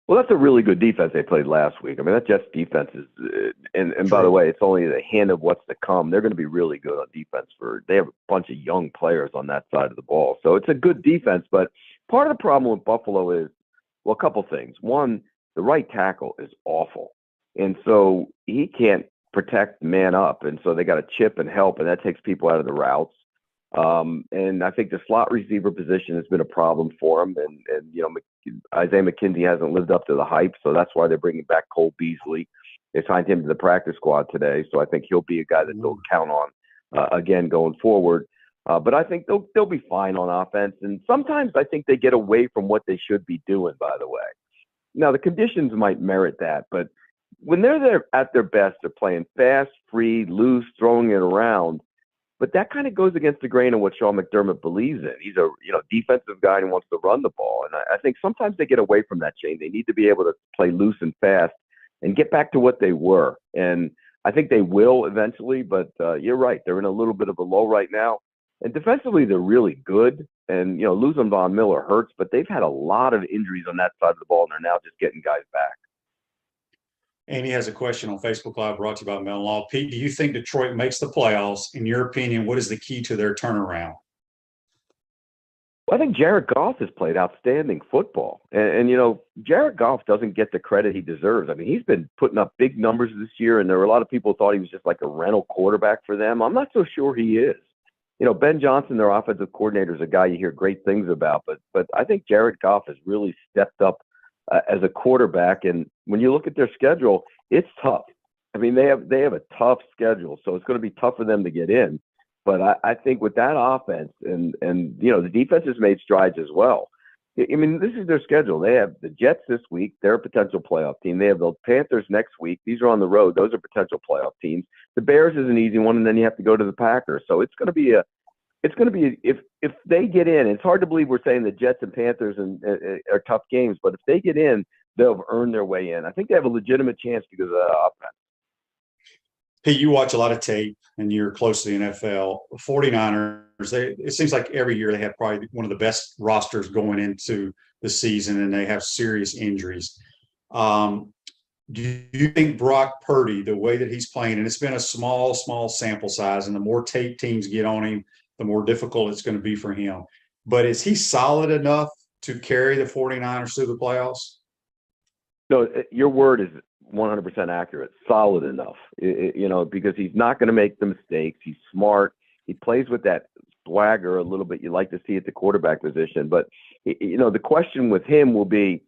Speaker 8: Well, that's a really good defense they played last week. I mean, that Jets defense is, and by the way, it's only the hint of what's to come. They're going to be really good on defense. They have a bunch of young players on that side of the ball. So it's a good defense, but part of the problem with Buffalo is, well, a couple things. One, the right tackle is awful. And so he can't protect man up. And so they got to chip and help, and that takes people out of the routes. And I think the slot receiver position has been a problem for him. And Isaiah McKenzie hasn't lived up to the hype. So that's why they're bringing back Cole Beasley. They signed him to the practice squad today. So I think he'll be a guy that they'll count on again going forward. But I think they'll be fine on offense. And sometimes I think they get away from what they should be doing, by the way. Now, the conditions might merit that, but when they're there at their best, they're playing fast, free, loose, throwing it around. But that kind of goes against the grain of what Sean McDermott believes in. He's a defensive guy and wants to run the ball. And I think sometimes they get away from that chain. They need to be able to play loose and fast and get back to what they were. And I think they will eventually, but you're right. They're in a little bit of a low right now. And defensively, they're really good. And, losing Von Miller hurts, but they've had a lot of injuries on that side of the ball, and they're now just getting guys back.
Speaker 2: Andy has a question on Facebook Live brought to you by Mellon Law. Pete, do you think Detroit makes the playoffs? In your opinion, what is the key to their turnaround?
Speaker 8: Well, I think Jared Goff has played outstanding football. And Jared Goff doesn't get the credit he deserves. I mean, he's been putting up big numbers this year, and there were a lot of people who thought he was just like a rental quarterback for them. I'm not so sure he is. Ben Johnson, their offensive coordinator, is a guy you hear great things about, but I think Jared Goff has really stepped up as a quarterback. And when you look at their schedule, it's tough. I mean, they have a tough schedule, so it's going to be tough for them to get in. But I think with that offense and the defense has made strides as well. I mean, this is their schedule. They have the Jets this week. They're a potential playoff team. They have the Panthers next week. These are on the road. Those are potential playoff teams. The Bears is an easy one, and then you have to go to the Packers. So it's going to be if they get in, it's hard to believe we're saying the Jets and Panthers are tough games, but if they get in, they'll have earned their way in. I think they have a legitimate chance because of that offense.
Speaker 2: Pete, you watch a lot of tape and you're close to the NFL. 49ers, it seems like every year they have probably one of the best rosters going into the season, and they have serious injuries. Do you think Brock Purdy, the way that he's playing, and it's been a small sample size, and the more tape teams get on him, the more difficult it's going to be for him. But is he solid enough to carry the 49ers through the playoffs?
Speaker 8: No, your word is 100% accurate. Solid enough, because he's not going to make the mistakes. He's smart. He plays with that swagger a little bit you like to see at the quarterback position. But, the question with him will be,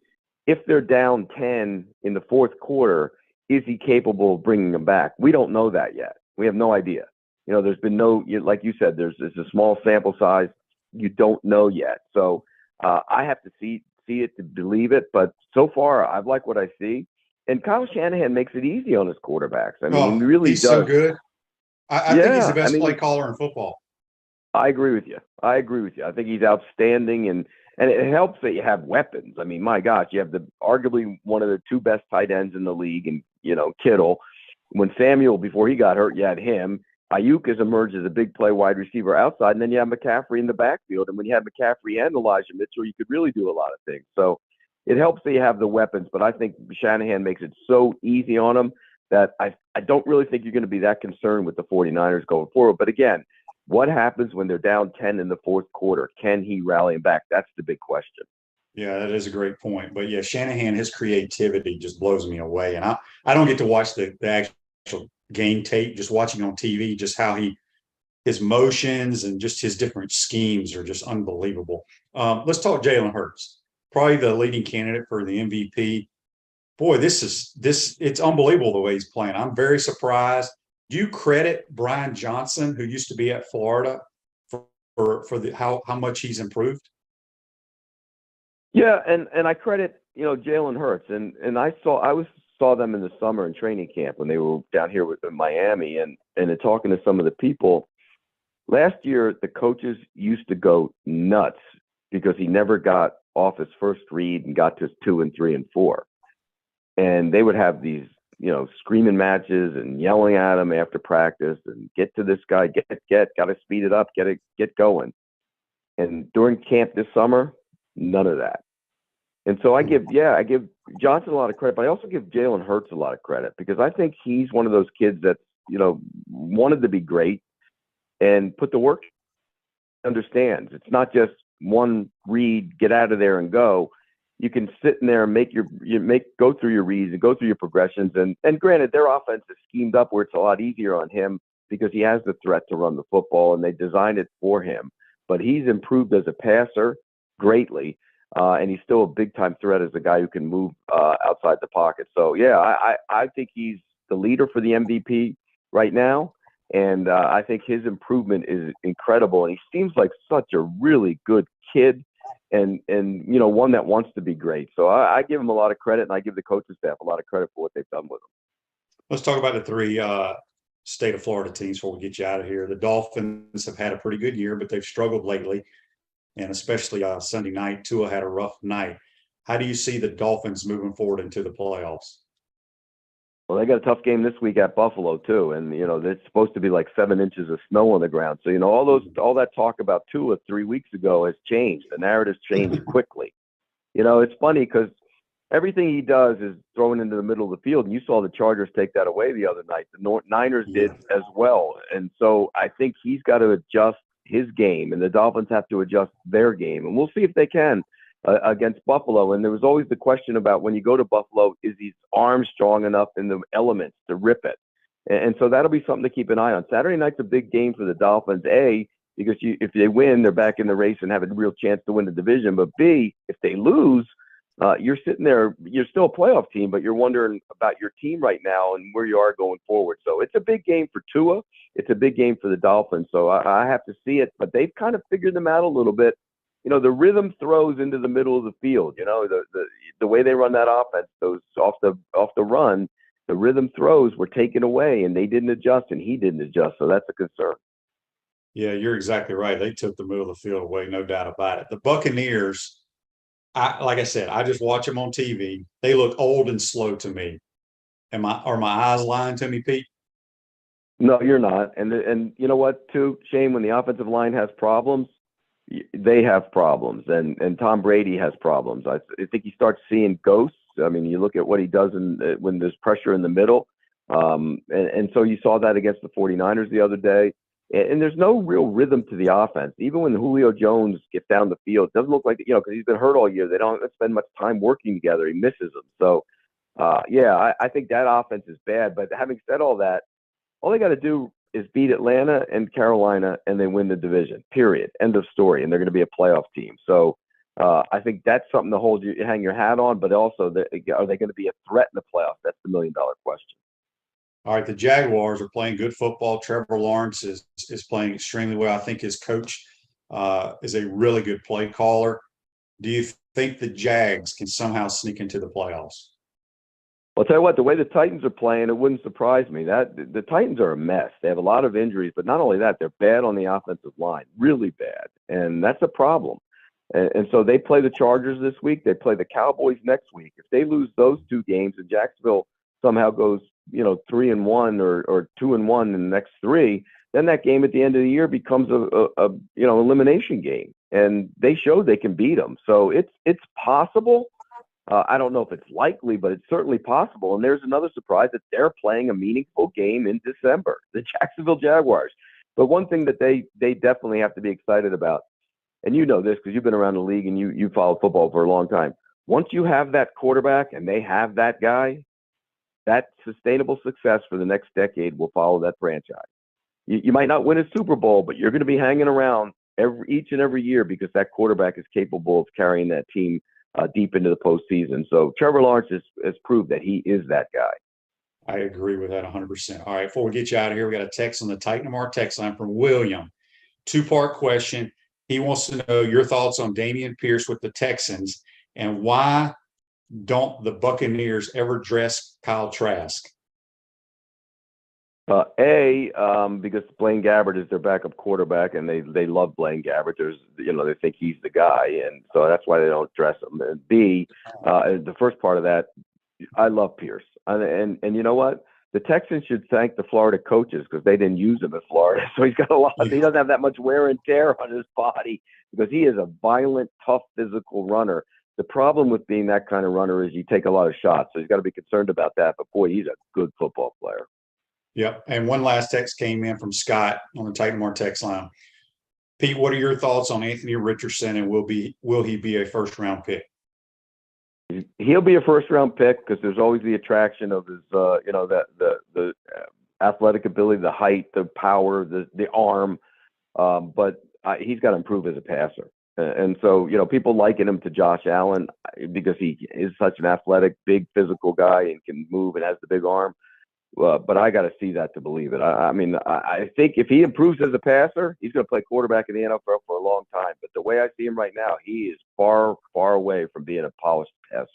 Speaker 8: if they're down 10 in the fourth quarter, is he capable of bringing them back? We don't know that yet. We have no idea. There's been like you said, there's a small sample size. you don't know yet. So I have to see it to believe it. But so far, I like what I see. And Kyle Shanahan makes it easy on his quarterbacks. I mean, he really
Speaker 2: he's
Speaker 8: does.
Speaker 2: so good. I think he's the best
Speaker 8: I mean,
Speaker 2: play caller in football.
Speaker 8: I agree with you. I think he's outstanding, and it helps that you have weapons. I mean, my gosh, you have arguably one of the two best tight ends in the league, and Kittle. When Samuel, before he got hurt, you had him. Ayuk has emerged as a big play wide receiver outside, and then you have McCaffrey in the backfield. And when you have McCaffrey and Elijah Mitchell, you could really do a lot of things. So it helps that you have the weapons, but I think Shanahan makes it so easy on them that I don't really think you're going to be that concerned with the 49ers going forward. But again, what happens when they're down 10 in the fourth quarter? Can he rally them back? That's the big question.
Speaker 2: Yeah, that is a great point. But yeah, Shanahan, his creativity just blows me away. And I don't get to watch the actual game tape, just watching on TV, just how his motions and just his different schemes are just unbelievable. Let's talk Jalen Hurts, probably the leading candidate for the MVP. Boy, it's unbelievable the way he's playing. I'm very surprised. Do you credit Brian Johnson, who used to be at Florida, for how much he's improved?
Speaker 8: Yeah, and I credit Jalen Hurts, and I saw them in the summer in training camp when they were down here in Miami, and in talking to some of the people last year, the coaches used to go nuts because he never got off his first read and got to 2 and 3 and 4, and they would have these screaming matches and yelling at him after practice and get to this guy, got to speed it up, get going. And during camp this summer, none of that. And so I give Johnson a lot of credit, but I also give Jalen Hurts a lot of credit because I think he's one of those kids that, wanted to be great and put the work, understands. It's not just one read, get out of there and go. You can sit in there and go through your reads and go through your progressions. And granted, their offense is schemed up where it's a lot easier on him because he has the threat to run the football and they designed it for him. But he's improved as a passer greatly, and he's still a big time threat as a guy who can move outside the pocket. So yeah, I think he's the leader for the MVP right now, and I think his improvement is incredible. And he seems like such a really good kid. And one that wants to be great. So I give him a lot of credit, and I give the coaching staff a lot of credit for what they've done with him.
Speaker 2: Let's talk about the three state of Florida teams before we get you out of here. The Dolphins have had a pretty good year, but they've struggled lately, and especially Sunday night, Tua had a rough night. How do you see the Dolphins moving forward into the playoffs?
Speaker 8: Well, they got a tough game this week at Buffalo too, and it's supposed to be like 7 inches of snow on the ground. So all that talk about Tua 3 weeks ago has changed. The narrative's changed quickly. It's funny because everything he does is thrown into the middle of the field, and you saw the Chargers take that away the other night. The Niners did as well, and so I think he's got to adjust his game, and the Dolphins have to adjust their game, and we'll see if they can. Against Buffalo. And there was always the question about when you go to Buffalo, is his arm strong enough in the elements to rip it? And so that'll be something to keep an eye on. Saturday night's a big game for the Dolphins, A, because if they win, they're back in the race and have a real chance to win the division. But B, if they lose, you're sitting there, you're still a playoff team, but you're wondering about your team right now and where you are going forward. So it's a big game for Tua. It's a big game for the Dolphins. So I have to see it, but they've kind of figured them out a little bit. The rhythm throws into the middle of the field. The way they run that offense, those off the run, the rhythm throws were taken away, and they didn't adjust, and he didn't adjust. So that's a concern.
Speaker 2: Yeah, you're exactly right. They took the middle of the field away, no doubt about it. The Buccaneers, like I said, I just watch them on TV. They look old and slow to me. Are my eyes lying to me, Pete?
Speaker 8: No, you're not. And you know what, too, Shane, when the offensive line has problems, they have problems, and Tom Brady has problems. I think he starts seeing ghosts. I mean, you look at what he does when there's pressure in the middle. And so you saw that against the 49ers the other day. And there's no real rhythm to the offense. Even when Julio Jones gets down the field, it doesn't look like, because he's been hurt all year. They don't spend much time working together. He misses them. So, I think that offense is bad. But having said all that, all they got to do is beat Atlanta and Carolina, and they win the division, period. End of story. And they're going to be a playoff team. So I think that's something to hang your hat on, but also are they going to be a threat in the playoffs? That's the $1 million question.
Speaker 2: All right, the Jaguars are playing good football. Trevor Lawrence is playing extremely well. I think his coach is a really good play caller. Do you think the Jags can somehow sneak into the playoffs?
Speaker 8: I'll tell you what, the way the Titans are playing, it wouldn't surprise me. That the Titans are a mess. They have a lot of injuries, but not only that, they're bad on the offensive line, really bad, and that's a problem. And so they play the Chargers this week. They play the Cowboys next week. If they lose those two games and Jacksonville somehow goes, 3-1 or 2-1 in the next three, then that game at the end of the year becomes a elimination game. And they showed they can beat them. So it's possible. I don't know if it's likely, but it's certainly possible. And there's another surprise that they're playing a meaningful game in December, the Jacksonville Jaguars. But one thing that they definitely have to be excited about, and you know this because you've been around the league and you followed football for a long time. Once you have that quarterback and they have that guy, that sustainable success for the next decade will follow that franchise. You might not win a Super Bowl, but you're going to be hanging around each and every year because that quarterback is capable of carrying that team deep into the postseason. So Trevor Lawrence has proved that he is that guy.
Speaker 2: I agree with that 100%. All right, before we get you out of here, we got a text on the Titan MR text line from William. Two-part question. He wants to know your thoughts on Damian Pierce with the Texans and why don't the Buccaneers ever dress Kyle Trask?
Speaker 8: Because Blaine Gabbert is their backup quarterback, and they love Blaine Gabbert. They think he's the guy, and so that's why they don't dress him. And B, the first part of that, I love Pierce, and you know what? The Texans should thank the Florida coaches because they didn't use him in Florida, so he's got a lot. He doesn't have that much wear and tear on his body because he is a violent, tough, physical runner. The problem with being that kind of runner is you take a lot of shots, so he's got to be concerned about that. But boy, he's a good football player.
Speaker 2: Yep. And one last text came in from Scott on the Titan More text line. Pete, what are your thoughts on Anthony Richardson, and will he be a first-round pick?
Speaker 8: He'll be a first-round pick because there's always the attraction of his, the athletic ability, the height, the power, the arm. But he's got to improve as a passer. And so, people liken him to Josh Allen because he is such an athletic, big, physical guy and can move and has the big arm. But I got to see that to believe it. I think if he improves as a passer, he's going to play quarterback in the NFL for a long time. But the way I see him right now, he is far, far away from being a polished passer.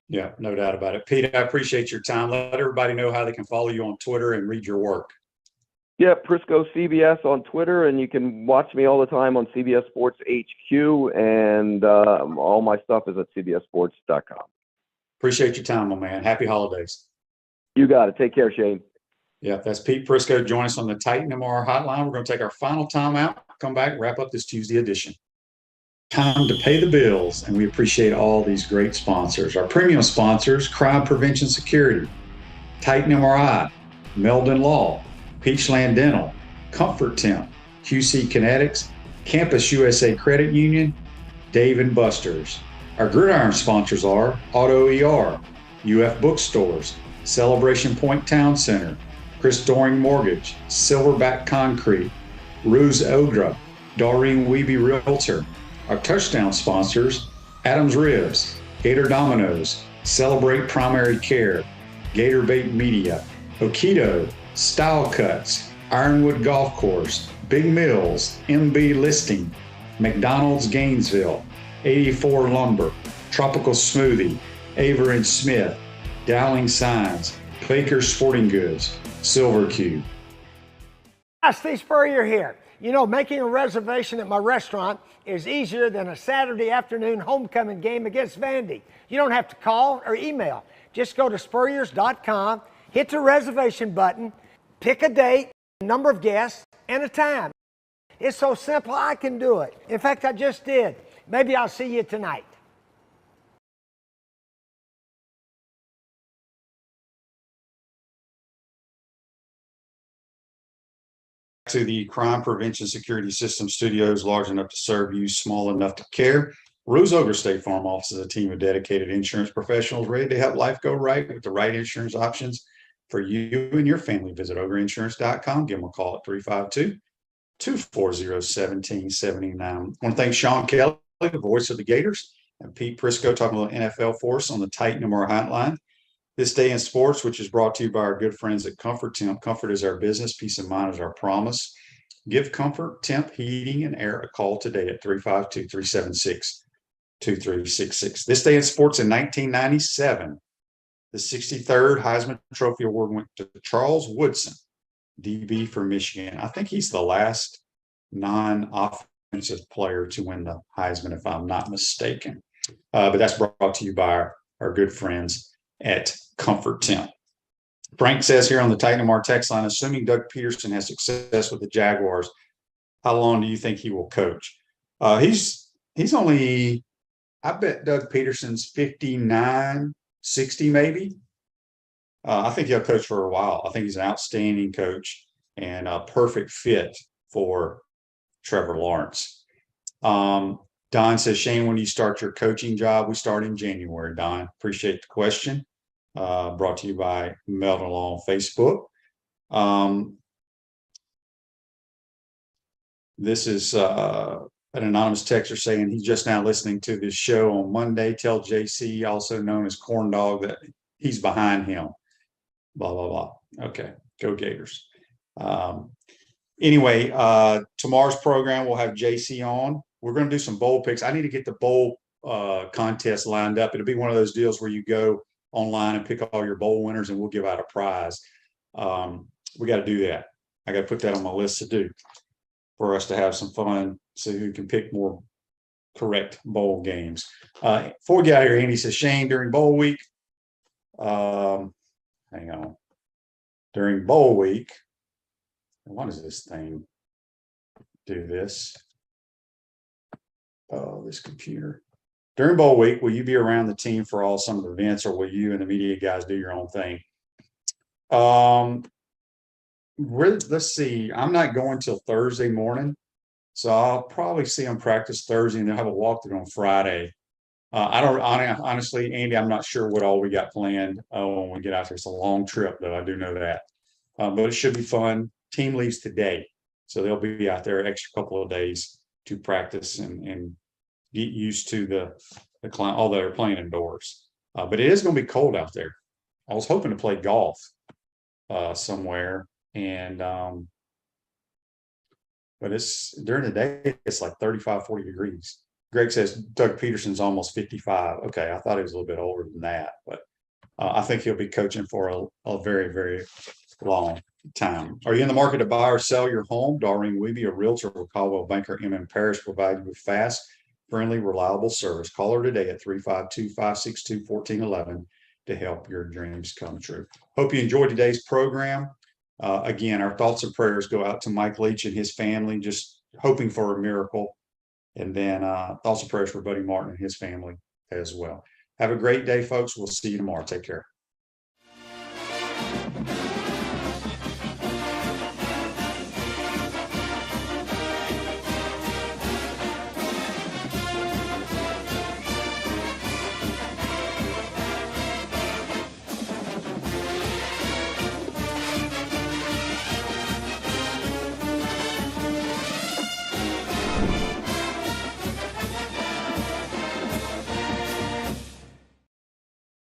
Speaker 2: Yeah, no doubt about it. Pete, I appreciate your time. Let everybody know how they can follow you on Twitter and read your work.
Speaker 8: Yeah, Prisco CBS on Twitter, and you can watch me all the time on CBS Sports HQ, and all my stuff is at cbssports.com.
Speaker 2: Appreciate your time, my man. Happy holidays.
Speaker 8: You got it. Take care, Shane.
Speaker 2: Yeah, that's Pete Prisco. Join us on the Titan MR hotline. We're going to take our final time out, come back, wrap up this Tuesday edition. Time to pay the bills, and we appreciate all these great sponsors. Our premium sponsors, Crime Prevention Security, Titan MRI, Meldon Law, Peachland Dental, Comfort Temp, QC Kinetics, Campus USA Credit Union, Dave & Buster's. Our Gridiron sponsors are Auto ER, UF Bookstores, Celebration Point Town Center, Chris Doring Mortgage, Silverback Concrete, Ruse Odra, Doreen Weeby Realtor. Our touchdown sponsors, Adams Ribs, Gator Dominoes, Celebrate Primary Care, Gator Bait Media, Okido, Style Cuts, Ironwood Golf Course, Big Mills, MB Listing, McDonald's Gainesville, 84 Lumber, Tropical Smoothie, Aver and Smith, Dowling Signs, Baker Sporting Goods, Silver Cube.
Speaker 7: Hi, Steve Spurrier here. Making a reservation at my restaurant is easier than a Saturday afternoon homecoming game against Vandy. You don't have to call or email. Just go to spurriers.com, hit the reservation button, pick a date, a number of guests, and a time. It's so simple, I can do it. In fact, I just did. Maybe I'll see you tonight.
Speaker 2: To the Crime Prevention Security System Studios, large enough to serve you, small enough to care. Rose Ogre State Farm offers a team of dedicated insurance professionals ready to help life go right with the right insurance options for you and your family. Visitogreinsurance.com. Give them a call at 352-240-1779. I want to thank Sean Kelly, the voice of the Gators, and Pete Prisco talking about NFL for us on the Titan MR hotline. This Day in Sports, which is brought to you by our good friends at Comfort Temp. Comfort is our business. Peace of mind is our promise. Give Comfort Temp Heating and Air a call today at 352-376-2366. This day in sports in 1997, the 63rd Heisman Trophy Award went to Charles Woodson, DB for Michigan. I think he's the last non-offensive player to win the Heisman, if I'm not mistaken. But that's brought to you by our good friends at Comfort Temp. Frank says here on the Titan Mar text line, assuming Doug Peterson has success with the Jaguars, how long do you think he will coach? He's only, I bet Doug Peterson's 59, 60 maybe. I think he'll coach for a while. I think he's an outstanding coach and a perfect fit for Trevor Lawrence. Don says, Shane, when do you start your coaching job? We start in January, Don. Appreciate the question. Brought to you by Melvin Law on Facebook. This is an anonymous texter saying he's just now listening to this show on Monday. Tell JC, also known as Corn Dog, that he's behind him. Blah, blah, blah. Okay, go Gators. Anyway, tomorrow's program we'll have JC on. We're going to do some bowl picks. I need to get the bowl contest lined up. It'll be one of those deals where you go online and pick all your bowl winners and we'll give out a prize. We got to do that. I got to put that on my list to do for us to have some fun, so who can pick more correct bowl games. Before we get out of here, Andy says, Shane, during bowl week, hang on. During bowl week, why does this thing do this? Oh, this computer. During bowl week, will you be around the team for some of the events, or will you and the media guys do your own thing? Let's see. I'm not going till Thursday morning, so I'll probably see them practice Thursday, and they'll have a walkthrough on Friday. Honestly, Andy, I'm not sure what all we got planned when we get out there. It's a long trip, though. I do know that, but it should be fun. Team leaves today, so they'll be out there an extra couple of days to practice and get used to the climate, although they're playing indoors. But it is going to be cold out there. I was hoping to play golf somewhere, and but it's during the day, it's like 35, 40 degrees. Greg says Doug Peterson's almost 55. Okay, I thought he was a little bit older than that, but I think he'll be coaching for a very, very long time. Are you in the market to buy or sell your home? Doreen Weeby, a realtor with Caldwell Banker M. Parrish, provide you with fast, friendly, reliable service. Call her today at 352-562-1411 to help your dreams come true. Hope you enjoyed today's program. Again, our thoughts and prayers go out to Mike Leach and his family, just hoping for a miracle. And then thoughts and prayers for Buddy Martin and his family as well. Have a great day, folks. We'll see you tomorrow. Take care.